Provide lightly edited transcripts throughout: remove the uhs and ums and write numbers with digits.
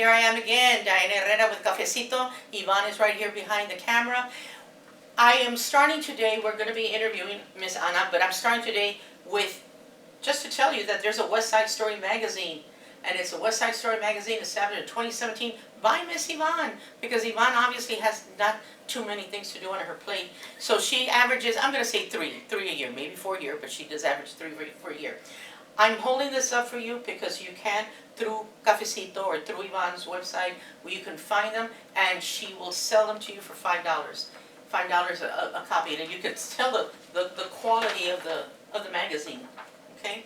here I am again, Diana Herrera with Cafecito. Yvonne is right here behind the camera. I am starting today, we're going to be interviewing Miss Ana, but I'm starting today with, just to tell you that there's a West Side Story magazine. And it's a West Side Story magazine established in 2017 by Miss Yvonne, because Yvonne obviously has not too many things to do on her plate. So she averages, I'm going to say three a year, maybe 4 a year, but she does average three for a year. I'm holding this up for you because you can, through Cafecito or through Yvonne's website, where you can find them, and she will sell them to you for $5. $5 a copy, and you can tell the quality of the magazine. Okay,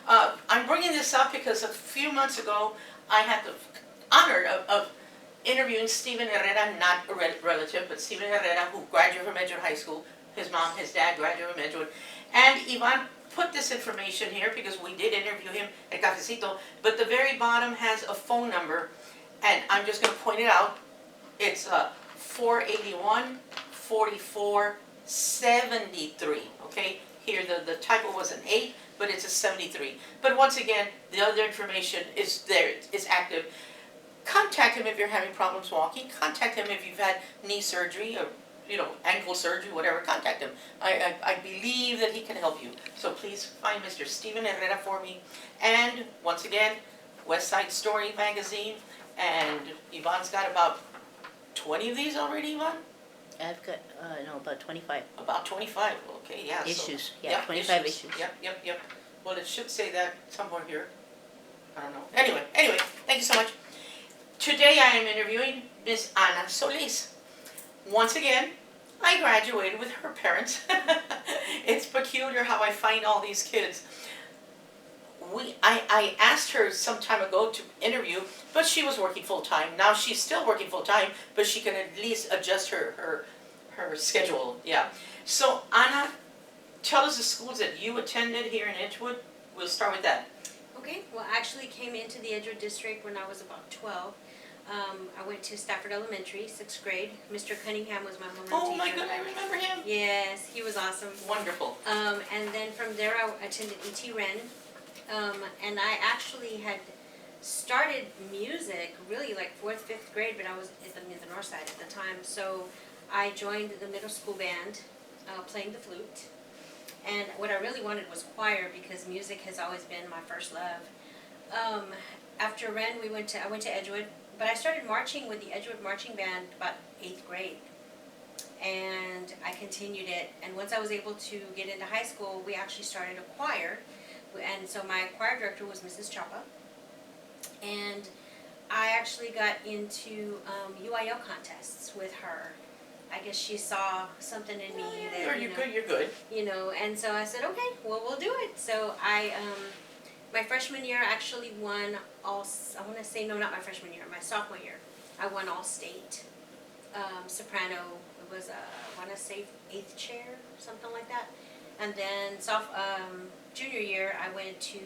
I'm bringing this up because a few months ago I had the honor of interviewing Steven Herrera, not a relative, but Steven Herrera, who graduated from Edgewood High School. His mom, his dad graduated from Edgewood, and Yvonne put this information here because we did interview him at Cafecito, but the very bottom has a phone number, and I'm just going to point it out. It's 481-44-73, okay? Here the typo was an 8, but it's a 73. But once again, the other information is there, it's active. Contact him if you're having problems walking. Contact him if you've had knee surgery or ankle surgery, whatever. Contact him. I believe that he can help you. So please find Mr. Steven Herrera for me. And once again, West Side Story magazine. And Yvonne's got about 20 of these already, Yvonne? I've got, no, about 25. About 25, okay, yeah. Issues, So, yeah, 25 issues. Yep. Well, it should say that somewhere here. I don't know. Anyway, thank you so much. Today I am interviewing Miss Ana Solis. Once again, I graduated with her parents. It's peculiar how I find all these kids. I asked her some time ago to interview, but she was working full-time. Now she's still working full-time, but she can at least adjust her schedule. Yeah. So Ana, tell us the schools that you attended here in Edgewood. We'll start with that. Okay, well, I actually came into the Edgewood district when I was about 12. I went to Stafford Elementary, 6th grade. Mr. Cunningham was my homeroom teacher. Oh my God, I remember him. Yes, he was awesome. Wonderful. And then from there I attended E.T. Wren. And I actually had started music really like 4th, 5th grade, but I was at the north side at the time. So I joined the middle school band, playing the flute. And what I really wanted was choir because music has always been my first love. After Wren, I went to Edgewood, but I started marching with the Edgewood Marching Band about 8th grade. And I continued it, and once I was able to get into high school, we actually started a choir. And so my choir director was Mrs. Chapa, and I actually got into UIL contests with her. I guess she saw something in me that You're good. And so I said, okay, well, we'll do it. So my freshman year I actually won all. I want to say no, not my freshman year, my sophomore year. I won all state soprano. It was I want to say 8th chair, something like that. And then junior year, I went to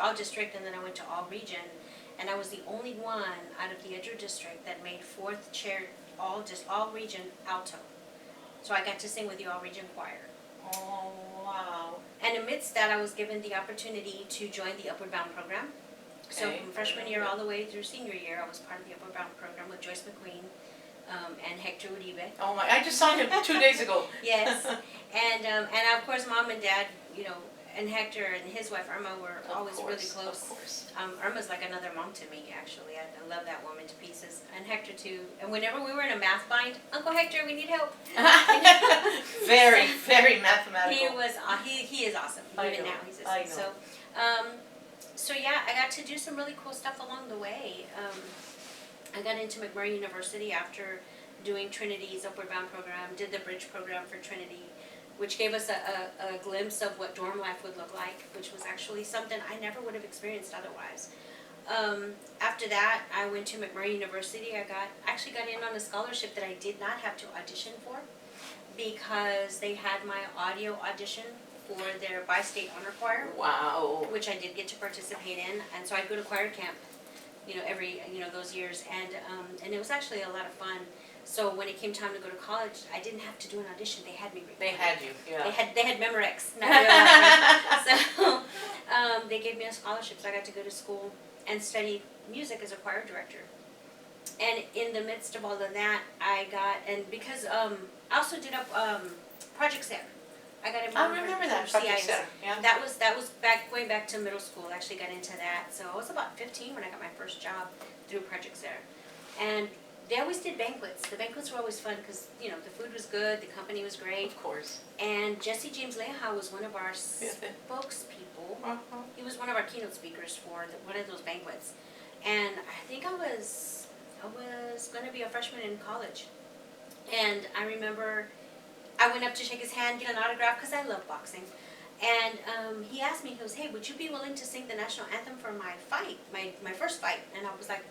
all district, and then I went to all region, and I was the only one out of the Edgewood district that made 4th chair, all region alto. So I got to sing with the all region choir. Oh wow! And amidst that, I was given the opportunity to join the Upward Bound program. So from freshman year all the way through senior year, I was part of the Upward Bound program with Joyce McQueen and Hector Uribe. Oh my! I just saw him 2 days ago. Yes, and of course, Mom and Dad, and Hector and his wife Irma were always really close. Of course. Irma's like another mom to me, actually. I love that woman to pieces, and Hector too. And whenever we were in a math bind, Uncle Hector, we need help. Very, very mathematical. He is awesome. Even now, he's awesome. So yeah, I got to do some really cool stuff along the way. I got into McMurray University after doing Trinity's Upward Bound program, did the bridge program for Trinity, which gave us a glimpse of what dorm life would look like, which was actually something I never would have experienced otherwise. After that, I went to McMurray University. I actually got in on a scholarship that I did not have to audition for because they had my audio audition for their bi-state honor choir. Wow. Which I did get to participate in, and so I'd go to choir camp, every those years, and it was actually a lot of fun. So when it came time to go to college, I didn't have to do an audition. They had me. They had you, yeah. They had Memorex. So they gave me a scholarship, so I got to go to school and study music as a choir director. And in the midst of all of that, and because I also did a project there. I got involved. I remember that for project CIS. center, yeah. That was going back to middle school. I actually got into that. So I was about 15 when I got my first job through Project Center. And they always did banquets. The banquets were always fun because, you know, the food was good, the company was great. Of course. And Jesse James Leha was one of our spokespeople. Uh-huh. He was one of our keynote speakers for one of those banquets. And I think I was going to be a freshman in college. And I remember I went up to shake his hand, get an autograph, because I love boxing. And he asked me, he goes, hey, would you be willing to sing the national anthem for my fight, my first fight? And I was like,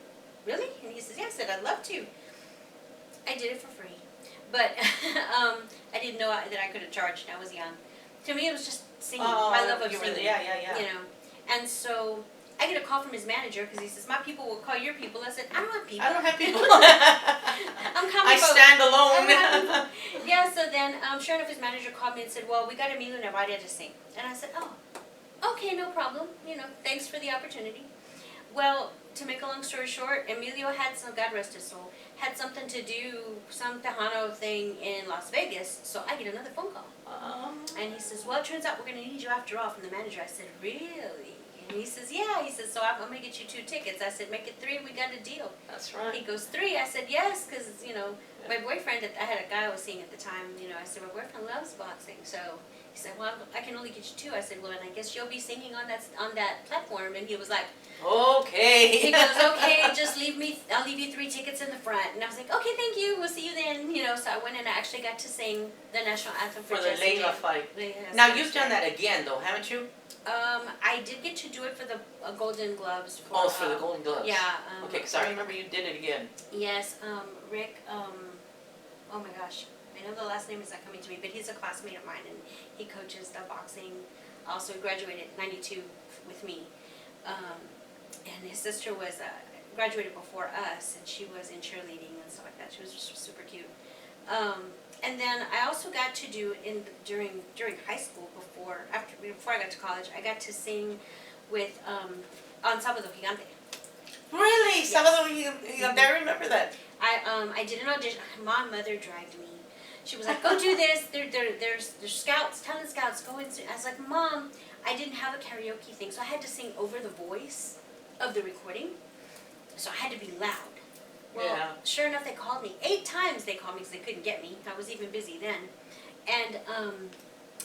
really? And he says, yeah. I said, I'd love to. I did it for free. But I didn't know that I could have charged. I was young. To me, it was just singing, my love of singing. Really, yeah. You know. And so I get a call from his manager because he says, my people will call your people. I said, I don't have people. I don't have people. I'm coming. I stand alone. Yeah, so then, sure enough, his manager called me and said, well, we got Emilio Navarre to sing. And I said, oh, okay, no problem. You know, thanks for the opportunity. Well, to make a long story short, Emilio had God rest his soul, had something to do, some Tejano thing in Las Vegas, so I get another phone call. And he says, well, it turns out we're going to need you after all from the manager. I said, really? And he says, yeah. He says, so I'm going to get you 2 tickets. I said, make it 3, we got a deal. That's right. He goes, 3? I said, yes, because, you know, my boyfriend, I had a guy I was seeing at the time, you know, I said, my boyfriend loves boxing, so he said, well, I can only get you 2. I said, well, and I guess you'll be singing on that platform. And he was like, okay. He goes, okay, just I'll leave you 3 tickets in the front. And I was like, okay, thank you, we'll see you then. You know, so I went and I actually got to sing the national anthem for the Jesse Leila James. fight. Yes, Now, you've done that again, though, haven't you? I did get to do it for the Golden Gloves. For the Golden Gloves. Yeah. Okay, because I remember you did it again. Yes, Rick, oh my gosh, I know the last name is not coming to me, but he's a classmate of mine, and he coaches the boxing. Also graduated '92 with me, and his sister was graduated before us, and she was in cheerleading and stuff like that. She was just super cute. And then I also got to do during high school before I got to college, I got to sing with on Sábado Gigante. Really? Yes. Sábado Gigante, I remember that. I did an audition. My mother dragged me. She was like, go do this. There's scouts, talent scouts. Go in. I was like, Mom, I didn't have a karaoke thing, so I had to sing over the voice of the recording. So I had to be loud. Well, yeah. Sure enough, they called me. 8 times they called me because they couldn't get me. I was even busy then. And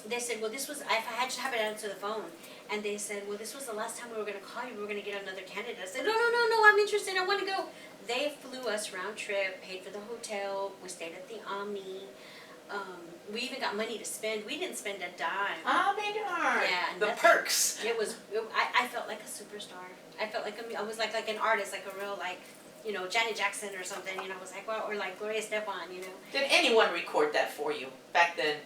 they said, well, if I had to have it answer the phone. And they said, well, this was the last time we were going to call you. We were going to get another candidate. I said, no, I'm interested. I want to go. They flew us round trip, paid for the hotel. We stayed at the Omni. We even got money to spend. We didn't spend a dime. Yeah. The perks. I felt like a superstar. I felt like I was like an artist, like a real, like, you know, Janet Jackson or something. You know, I was like, well, or like Gloria Estefan, you know. Did anyone record that for you back then?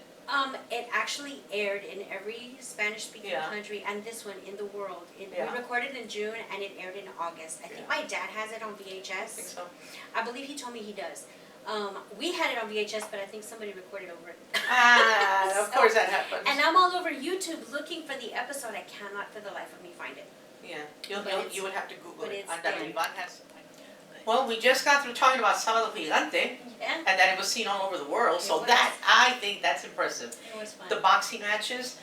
It actually aired in every Spanish-speaking country and this one in the world. We recorded in June and it aired in August. I think my dad has it on VHS. I think so. I believe he told me he does. We had it on VHS, but I think somebody recorded over it. Of course that happens. And I'm all over YouTube looking for the episode. I cannot for the life of me find it. Yeah, you would have to Google it. Well, we just got through talking about Sábado Gigante, and that it was seen all over the world, so I think that's impressive. It was fun. The boxing matches,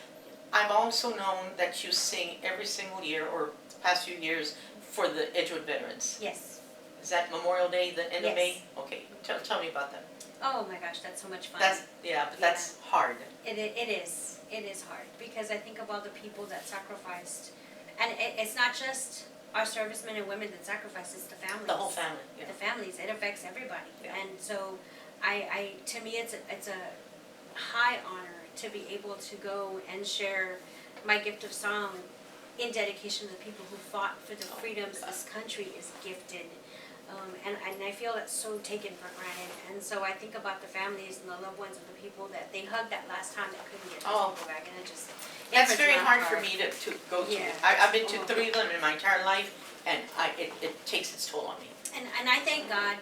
I've also known that you sing every single year, or past few years, for the Edgewood Veterans. Yes. Is that Memorial Day, the end of May? Yes. Okay, tell me about that. Oh my gosh, that's so much fun. That's hard. It is. It is hard, because I think of all the people that sacrificed, and it's not just our servicemen and women that sacrifice, it's the families. The whole family, yeah. The families, it affects everybody. Yeah. And so, to me, it's a high honor to be able to go and share my gift of song in dedication to the people who fought for the freedoms this country is gifted. And I feel that's so taken for granted. And so I think about the families and the loved ones of the people that they hugged that last time that couldn't get those people back. And it just... That's very hard for me to go to. Yeah. I've been to 3 of them in my entire life, and it takes its toll on me. And I thank God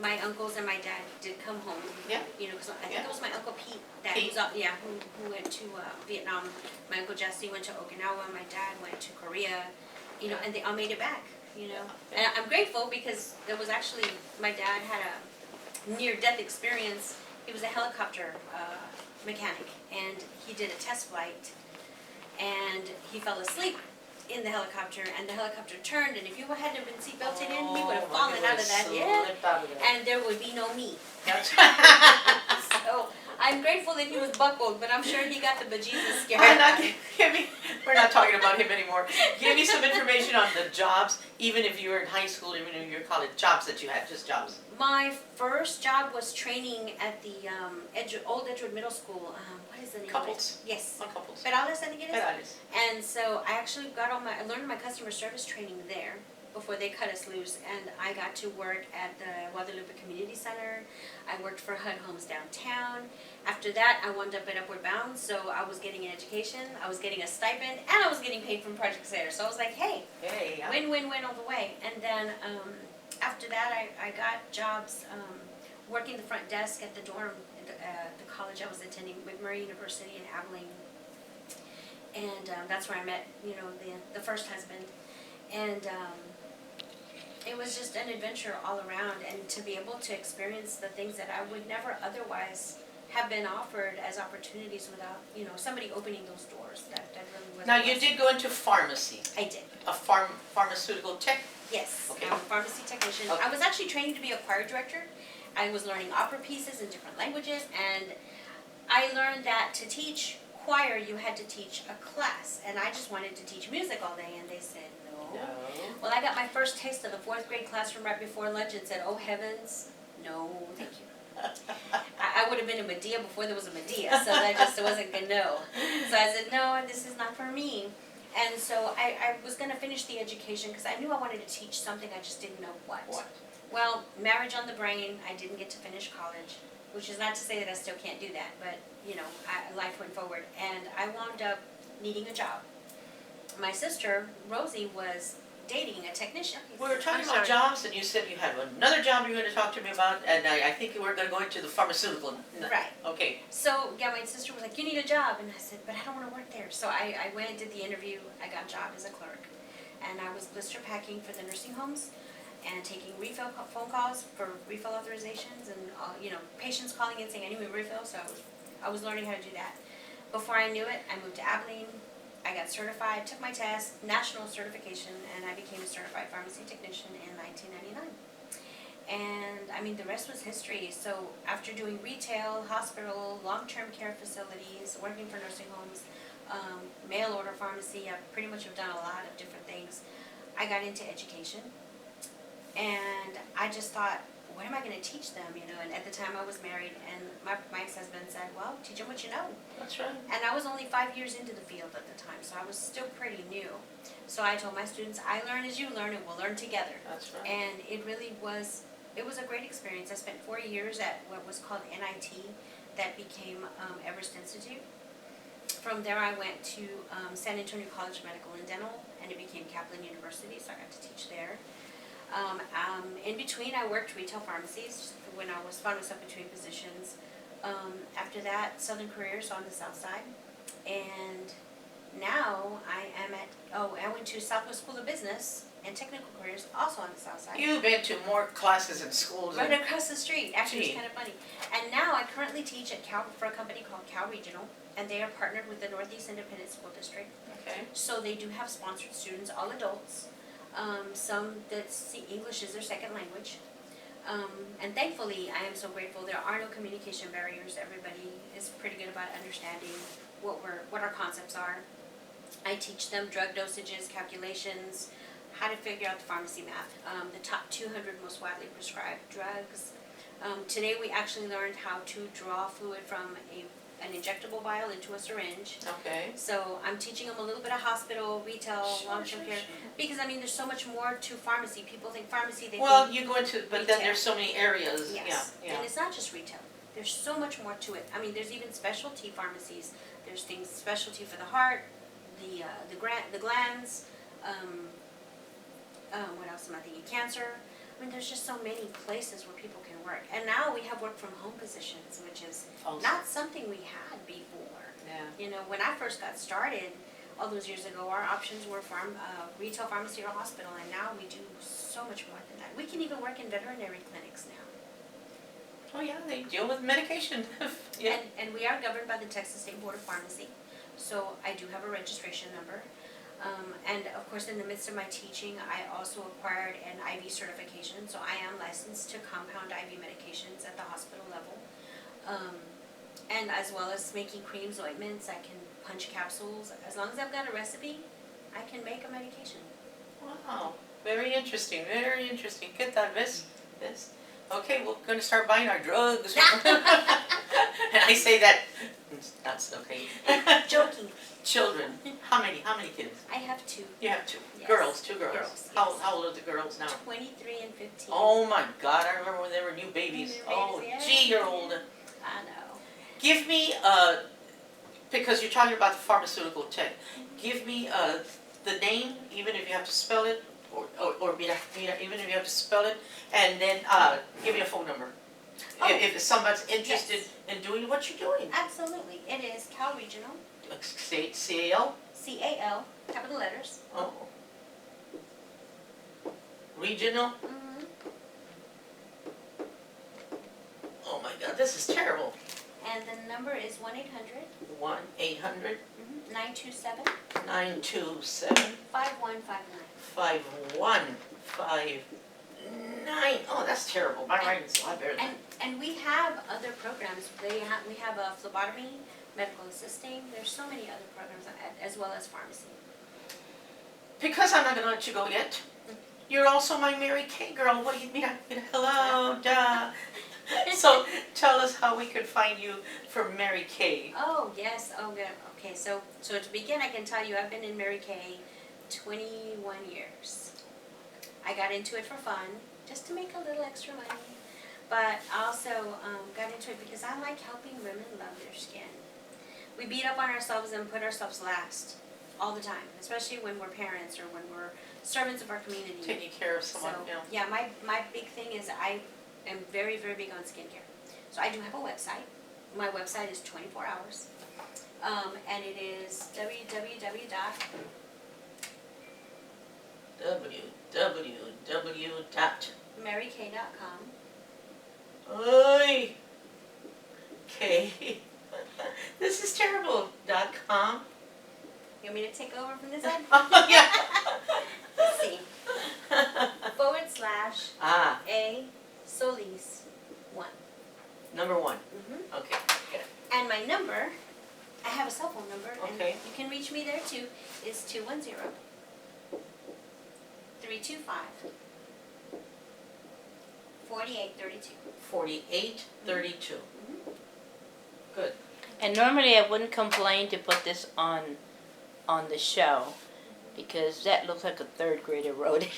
my uncles and my dad did come home. Yeah. You know, because I think Yeah. it was my Uncle Pete that Pete. was who went to Vietnam. My Uncle Jesse went to Okinawa. My dad went to Korea. You know, and they all made it back. You know, Yeah. and I'm grateful because there was actually my dad had a near-death experience. He was a helicopter mechanic, and he did a test flight, and he fell asleep in the helicopter, and the helicopter turned, and if you hadn't been seatbelted in, he would have fallen out of that, and there would be no me. That's So I'm grateful that he was buckled, but I'm sure he got the bejesus scared. We're not talking about him anymore. Give me some information on the jobs, even if you were in high school, even if you were college, jobs that you had, just jobs. My first job was training at the old Edgewood Middle School. What is the name Couples. of it? Yes. On couples. Perales, I think it is. Perales. And so I actually I learned my customer service training there before they cut us loose, and I got to work at the Guadalupe Community Center. I worked for HUD Homes downtown. After that, I wound up at Upward Bound, so I was getting an education, I was getting a stipend, and I was getting paid from Project Sayer. So I was like, hey, Yeah. win-win-win all the way. And then after that, I got jobs working the front desk at the dorm at the college I was attending, McMurray University in Abilene. And that's where I met, you know, the first husband. And it was just an adventure all around, and to be able to experience the things that I would never otherwise have been offered as opportunities without, you know, somebody opening those doors. That really was. Now, you did go into pharmacy, I did. a pharmaceutical tech. Yes, Okay. I'm a pharmacy technician. Okay. I was actually training to be a choir director. I was learning opera pieces in different languages, and I learned that to teach choir, you had to teach a class, and I just wanted to teach music all day, and they said no. No. Well, I got my first taste of the 4th grade classroom right before lunch and said, oh heavens, no, thank you. I would have been a Medea before there was a Medea, so that just wasn't gonna know. So I said, no, this is not for me. And so I was gonna finish the education because I knew I wanted to teach something, I just didn't know what. What? Well, marriage on the brain, I didn't get to finish college, which is not to say that I still can't do that, but, you know, life went forward. And I wound up needing a job. My sister, Rosie, was dating a technician. We were talking I'm about sorry. jobs, and you said you had another job you were going to talk to me about, and I think you were going to go into the pharmaceutical. Right. Okay. So, yeah, my sister was like, you need a job. And I said, but I don't want to work there. So I went and did the interview. I got a job as a clerk. And I was blister packing for the nursing homes and taking refill phone calls for refill authorizations and, you know, patients calling in saying, I need a refill. So I was learning how to do that. Before I knew it, I moved to Abilene. I got certified, took my test, national certification, and I became a certified pharmacy technician in 1999. And I mean, the rest was history. So after doing retail, hospital, long-term care facilities, working for nursing homes, mail order pharmacy, I pretty much have done a lot of different things. I got into education, and I just thought, what am I going to teach them, you know? And at the time I was married, and my ex-husband said, well, teach them what you know. That's right. And I was only 5 years into the field at the time, so I was still pretty new. So I told my students, I learn as you learn, and we'll learn together. That's right. And it really was, it was a great experience. I spent 4 years at what was called NIT, that became Everest Institute. From there I went to San Antonio College of Medical and Dental, and it became Kaplan University, so I got to teach there. In between, I worked retail pharmacies when I found myself between positions. After that, Southern Careers on the south side. And now I am I went to Southwest School of Business and Technical Careers, also on the south side. You've been to more classes and schools. Right across the street. Actually, Gee. it's kind of funny. And now I currently teach at for a company called Cal Regional, and they are partnered with the Northeast Independent School District. Okay. So they do have sponsored students, all adults. Some that see English as their second language. And thankfully, I am so grateful, there are no communication barriers. Everybody is pretty good about understanding what our concepts are. I teach them drug dosages, calculations, how to figure out the pharmacy math, the top 200 most widely prescribed drugs. Today we actually learned how to draw fluid from an injectable vial into a syringe. Okay. So I'm teaching them a little bit of hospital, retail, long-term care, because I mean, there's so much more to pharmacy. People think pharmacy, they Well, think you go into, but then retail. there's so many areas. yes. Yeah. And it's not just retail. There's so much more to it. I mean, there's even specialty pharmacies. There's things specialty for the heart, the glands. What else am I thinking? Cancer. I mean, there's just so many places where people can work. And now we have work from home positions, which is Also. not something we had before. Yeah. You know, when I first got started, all those years ago, our options were retail pharmacy or hospital, and now we do so much more than that. We can even work in veterinary clinics now. Oh yeah, they deal with medication. Yeah. And we are governed by the Texas State Board of Pharmacy, so I do have a registration number. And of course, in the midst of my teaching, I also acquired an IV certification, so I am licensed to compound IV medications at the hospital level. And as well as making creams, ointments, I can punch capsules. As long as I've got a recipe, I can make a medication. Wow, very interesting, very interesting. ¿Qué tal vez? Yes. Okay, we're going to start buying our drugs. And I say that, that's okay. Joking. Children, how many kids? I have two. You have two. Yes. Girls, two girls. Girls, How, yes. how old are the girls now? 23 and 15. Oh my God, I remember when they were new babies. New Oh, babies, yeah. gee, you're old. I know. Give me, because you're talking about the pharmaceutical tech, give me the name, even if you have to spell it, or mira, even if you have to spell it, and then give me a phone number. Oh. If somebody's interested Yes. in doing what you're doing. Absolutely. It is Cal Regional, State CAL. CAL, capital letters. Oh. Regional. Mm-hmm. Oh my God, this is terrible. And the number is 1-800 927 927 5159. 5159. Oh, that's terrible. My writing's a lot better than And we have other programs. We have a phlebotomy, medical assisting. There's so many other programs as well as pharmacy. Because I'm not going to let you go yet. You're also my Mary Kay girl. What do you mean? Hello, duh. So tell us how we could find you for Mary Kay. Oh, yes. Oh, good. Okay, so to begin, I can tell you I've been in Mary Kay 21 years. I got into it for fun, just to make a little extra money. But I also got into it because I like helping women love their skin. We beat up on ourselves and put ourselves last all the time, especially when we're parents or when we're servants of our community. Taking care of someone, So, yeah. yeah, my big thing is I am very, very big on skincare. So I do have a website. My website is 24 hours. And it is www.marykay.com. marykay.com. Oy. K. This is terrible. .com. You want me to take over from this side? Yeah. Let's see. / Ah, A Solis 1. number 1. Mm-hmm. Okay. Good. And my number, I have a cell phone number, Okay. and you can reach me there too, is 210 325 4832. 4832. Mm-hmm. Good. And normally I wouldn't complain to put this on the show because that looks like a third grader wrote it.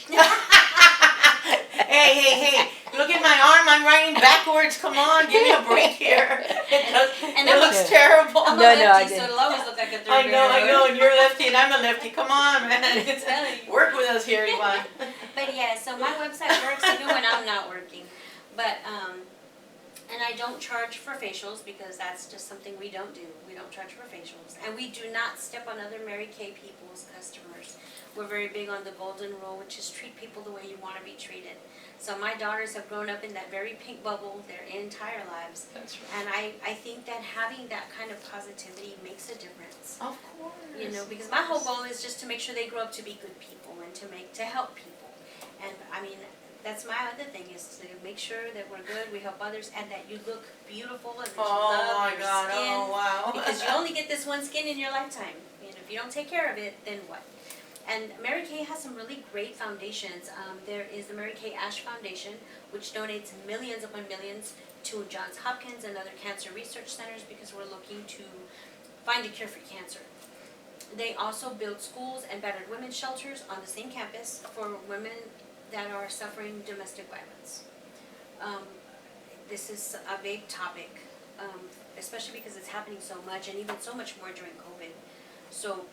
Hey, look at my arm, I'm writing backwards, come on, give me a break here. And It I'm looks a- terrible. I'm a No, I lefty, so didn't. it'll always look like a third I know, grader. and you're a lefty and I'm a lefty, come on, man. telling you. Work with us here, Yvonne. But yeah, so my website works even when I'm not working. But, and I don't charge for facials because that's just something we don't do. We don't charge for facials. And we do not step on other Mary Kay people's customers. We're very big on the golden rule, which is treat people the way you want to be treated. So my daughters have grown up in that very pink bubble their entire lives. That's right. And I think that having that kind of positivity makes a difference. Of course. You know, because my whole goal is just to make sure they grow up to be good people and to help people. And I mean, that's my other thing is to make sure that we're good, we help others, and that you look beautiful and that you Oh love my your God, skin. oh wow. Because you only get this one skin in your lifetime. You know, if you don't take care of it, then what? And Mary Kay has some really great foundations. There is the Mary Kay Ash Foundation, which donates millions upon millions to Johns Hopkins and other cancer research centers because we're looking to find a cure for cancer. They also build schools and battered women's shelters on the same campus for women that are suffering domestic violence. This is a big topic, especially because it's happening so much and even so much more during COVID. So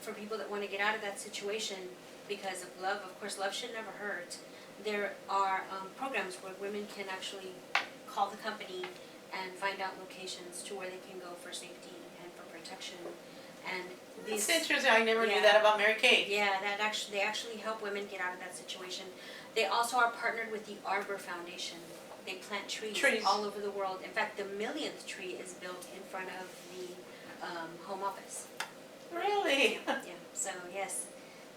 for people that want to get out of that situation because of love, of course love should never hurt, there are programs where women can actually call the company and find out locations to where they can go for safety and for protection. And It's these, interesting. I never knew Yeah. that about Mary Kay. yeah, they actually help women get out of that situation. They also are partnered with the Arbor Foundation. They plant trees all over the world. In fact, the millionth tree is built in front of the home office. Really? Yeah. So yes.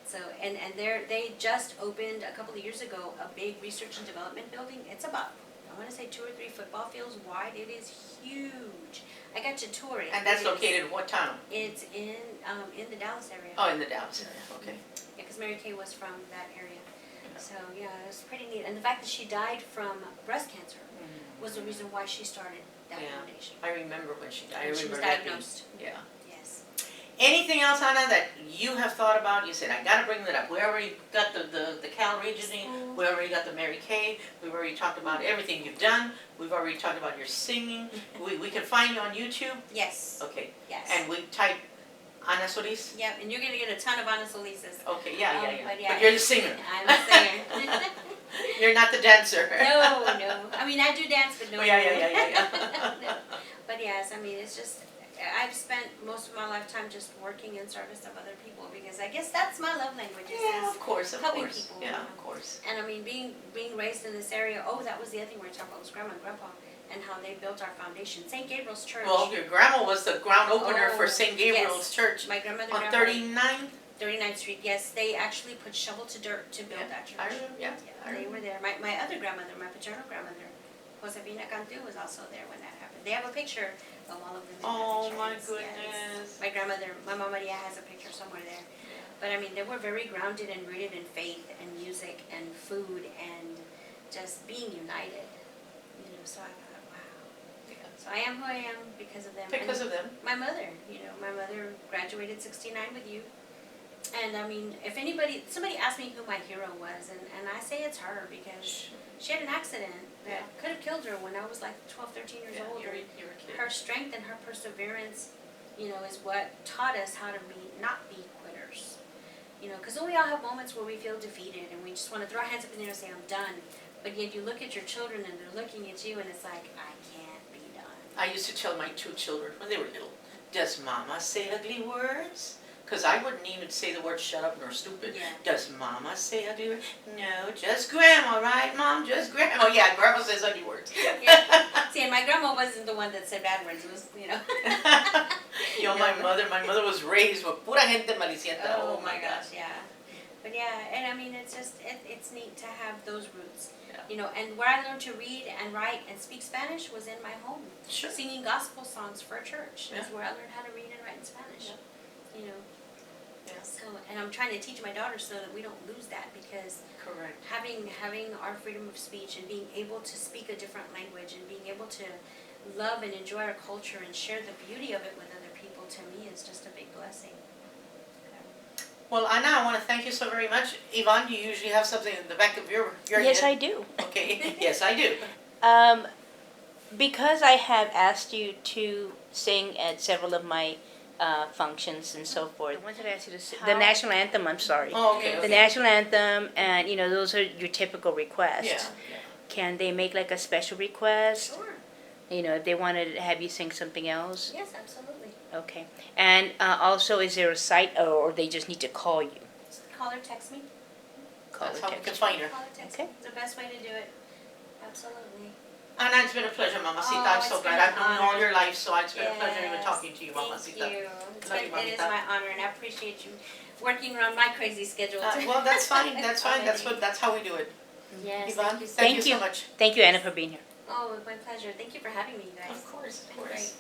So they just opened a couple of years ago a big research and development building. It's about, I want to say, 2 or 3 football fields wide. It is huge. I got to tour it. And that's located in what town? It's in the Dallas area. Oh, in the Dallas area. Okay. Yeah, because Mary Kay was from that area. So yeah, it was pretty neat. And the fact that she died from breast cancer was the reason why she started that Yeah. foundation. I remember when she died. I And she was remember that being- diagnosed. Yeah. Yes. Anything else, Anna, that you have thought about? You said, I gotta bring that up. We already got the Cal Regioning, we already got the Mary Kay, we've already talked about everything you've done, we've already talked about your singing. We can find you on YouTube? Yes. Okay. Yes. And we type Ana Solis? Yep, and you're gonna get a ton of Ana Solises. Okay, yeah. But yeah. But you're the singer. I'm a singer. You're not the dancer. No. I mean, I do dance, but no. Oh, yeah. No. But yes, I mean, it's just, I've spent most of my lifetime just working in service of other people because I guess that's my love language. Yeah, of course. helping people, Yeah, you know. of course. And I mean, being raised in this area, that was the other thing we were talking about was Grandma and Grandpa and how they built our foundation. St. Gabriel's Church. Well, your grandma was the ground opener for St. Gabriel's yes. Church My grandmother on grandpa, 39th. 39th Street, yes, they actually put shovel to dirt to build that church. I remember, yeah. I They remember. were there. My other grandmother, my paternal grandmother, Josefina Cantu, was also there when that happened. They have a picture of all of them. in that Oh picture. my Yes, goodness. yes. My grandmother, my Mama Maria has a picture somewhere there. But I mean, they were very grounded and rooted in faith and music and food and just being united. You know, so I thought, wow. So I am who I am because of them. Because of them. My mother, my mother graduated 69 with you. And I mean, if somebody asked me who my hero was, and I say it's her because she had an accident that could have killed her when I was like 12, 13 years old. You're a kid. Her strength and her perseverance, is what taught us how to not be quitters. Because we all have moments where we feel defeated and we just want to throw our hands up in the air and say, I'm done. But yet you look at your children and they're looking at you and it's like, I can't be done. I used to tell my 2 children when they were little, does Mama say ugly words? Because I wouldn't even say the word shut up nor stupid. Yeah. Does Mama say ugly words? No, just Grandma, right, Mom? Just Grandma. Oh, yeah, Grandma says ugly words. Yeah. See, and my grandma wasn't the one that said bad words. It was, My mother was raised with pura gente malicienta. Oh my gosh, yeah. But yeah, and I mean, it's just, it's neat to have those roots. Yeah. And where I learned to read and write and speak Spanish was in my home. Sure. Singing gospel songs for a church is Yeah. where I learned how to read and write in Spanish. Yeah. So, and I'm trying to teach my daughter so that we don't lose that because Correct. having our freedom of speech and being able to speak a different language and being able to love and enjoy our culture and share the beauty of it with other people, to me, is just a big blessing. Well, Anna, I want to thank you so very much. Yvonne, you usually have something in the back of your Yes, I head. do. Okay, yes, I do. Because I have asked you to sing at several of my functions and so forth. I wanted to ask you to sing the national anthem. I'm sorry. Oh, okay. The national anthem, and those are your typical requests. Yeah. Can they make like a special request? Sure. If they wanted to have you sing something else? Yes, absolutely. Okay. And also, is there a site, or they just need to call you? Just call or text me. Call That's or how we text can you. find her. Call or text Okay. me. It's the best way to do it. Absolutely. Anna, it's been a pleasure, Mamacita. Oh, I'm so it's glad. been I've an known you all honor. your life, so it's been a pleasure even Yes. talking to you, Mamacita. Thank you. Love you, It is Mamita. my honor, and I appreciate you working around my crazy schedule. Well, that's fine. That's fine. Already. That's how we do it. Yes, Yvonne, thank you so thank you Thank so much. Thank you, Anna, for being here. Oh, it was my pleasure. Thank you for having me, you guys. Of course, of It's been course. great.